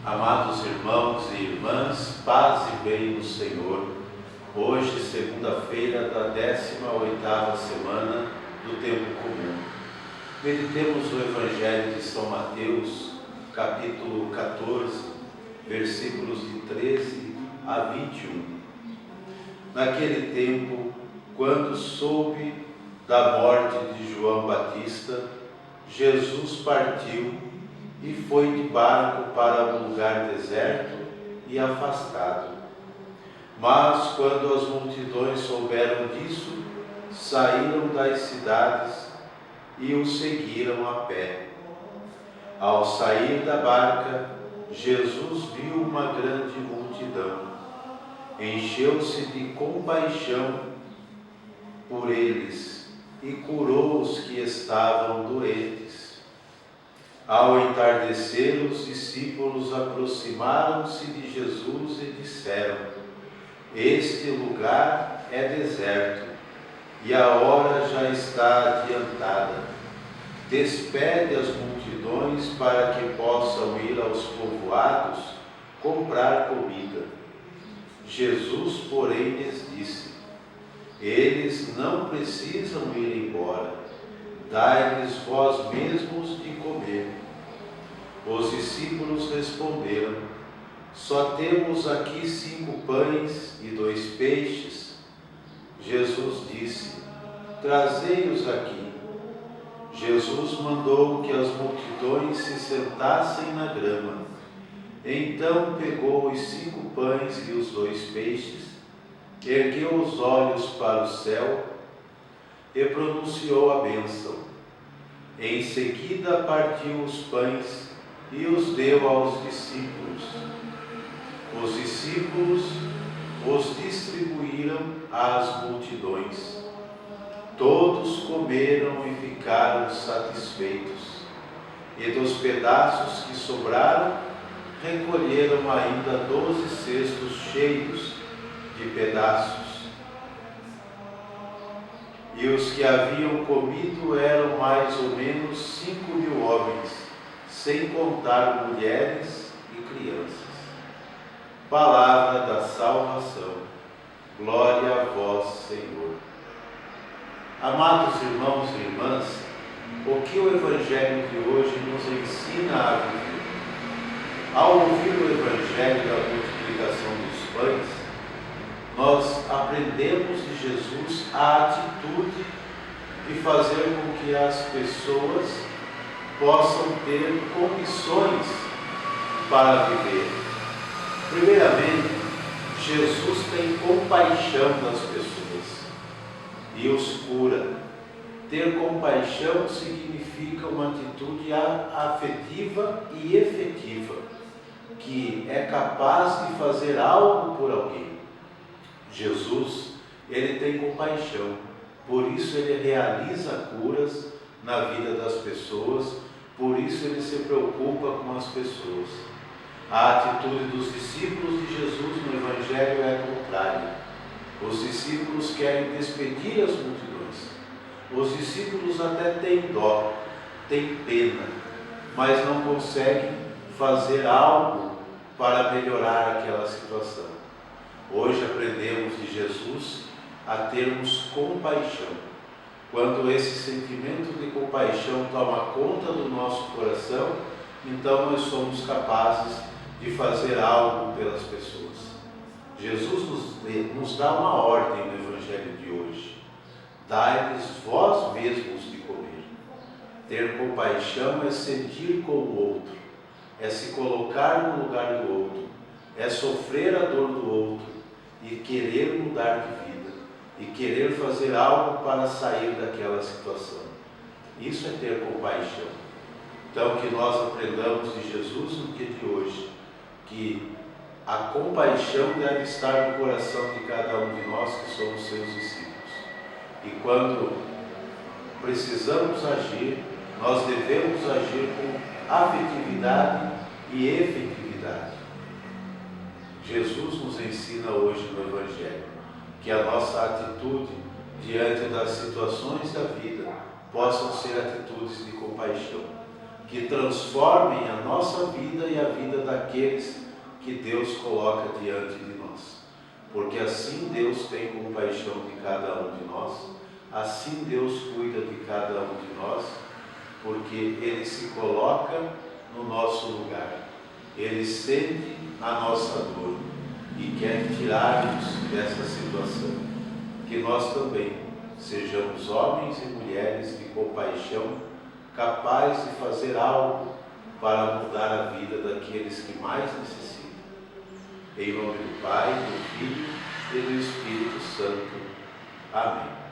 Amados irmãos e irmãs, paz e bem no Senhor. Hoje, segunda-feira da 18ª semana do Tempo Comum. Meditemos o Evangelho de São Mateus, capítulo 14, versículos de 13 a 21. Naquele tempo, quando soube da morte de João Batista, Jesus partiu e foi de barco para um lugar deserto e afastado. Mas quando as multidões souberam disso, saíram das cidades e o seguiram a pé. Ao sair da barca, Jesus viu uma grande multidão. Encheu-se de compaixão por eles e curou os que estavam doentes. Ao entardecer, os discípulos aproximaram-se de Jesus e disseram: Este lugar é deserto e a hora já está adiantada. Despede as multidões para que possam ir aos povoados comprar comida. Jesus, porém, lhes disse: Eles não precisam ir embora. Dai-lhes vós mesmos de comer. Os discípulos responderam: Só temos aqui 5 pães e 2 peixes. Jesus disse: Trazei-os aqui. Jesus mandou que as multidões se sentassem na grama. Então pegou os 5 pães e os 2 peixes, ergueu os olhos para o céu e pronunciou a bênção. Em seguida partiu os pães e os deu aos discípulos. Os discípulos os distribuíram às multidões. Todos comeram e ficaram satisfeitos. E dos pedaços que sobraram, recolheram ainda 12 cestos cheios de pedaços. E os que haviam comido eram mais ou menos 5.000 homens, sem contar mulheres e crianças. Palavra da salvação. Glória a vós, Senhor. Amados irmãos e irmãs, o que o Evangelho de hoje nos ensina a viver? Ao ouvir o Evangelho da multiplicação dos pães, nós aprendemos de Jesus a atitude de fazer com que as pessoas possam ter condições para viver. Primeiramente, Jesus tem compaixão das pessoas e os cura. Ter compaixão significa uma atitude afetiva e efetiva, que é capaz de fazer algo por alguém. Jesus, ele tem compaixão, por isso ele realiza curas na vida das pessoas, por isso ele se preocupa com as pessoas. A atitude dos discípulos de Jesus no Evangelho é contrária. Os discípulos querem despedir as multidões. Os discípulos até têm dó, têm pena, mas não conseguem fazer algo para melhorar aquela situação. Hoje aprendemos de Jesus a termos compaixão. Quando esse sentimento de compaixão toma conta do nosso coração, então nós somos capazes de fazer algo pelas pessoas. Jesus nos dá uma ordem no Evangelho de hoje: dai-lhes vós mesmos de comer. Ter compaixão é sentir com o outro, é se colocar no lugar do outro, é sofrer a dor do outro e querer mudar de vida, e querer fazer algo para sair daquela situação. Isso é ter compaixão. Então, que nós aprendamos de Jesus no dia de hoje, que a compaixão deve estar no coração de cada um de nós que somos seus discípulos. E quando precisamos agir, nós devemos agir com afetividade e efetividade. Jesus nos ensina hoje no Evangelho que a nossa atitude diante das situações da vida possam ser atitudes de compaixão. que transformem a nossa vida e a vida daqueles que Deus coloca diante de nós. Porque assim Deus tem compaixão de cada um de nós, assim Deus cuida de cada um de nós, porque Ele se coloca no nosso lugar, Ele sente a nossa dor e quer tirar-nos dessa situação. Que nós também sejamos homens e mulheres de compaixão, capazes de fazer algo para mudar a vida daqueles que mais necessitam. Em nome do Pai, do Filho e do Espírito Santo. Amém.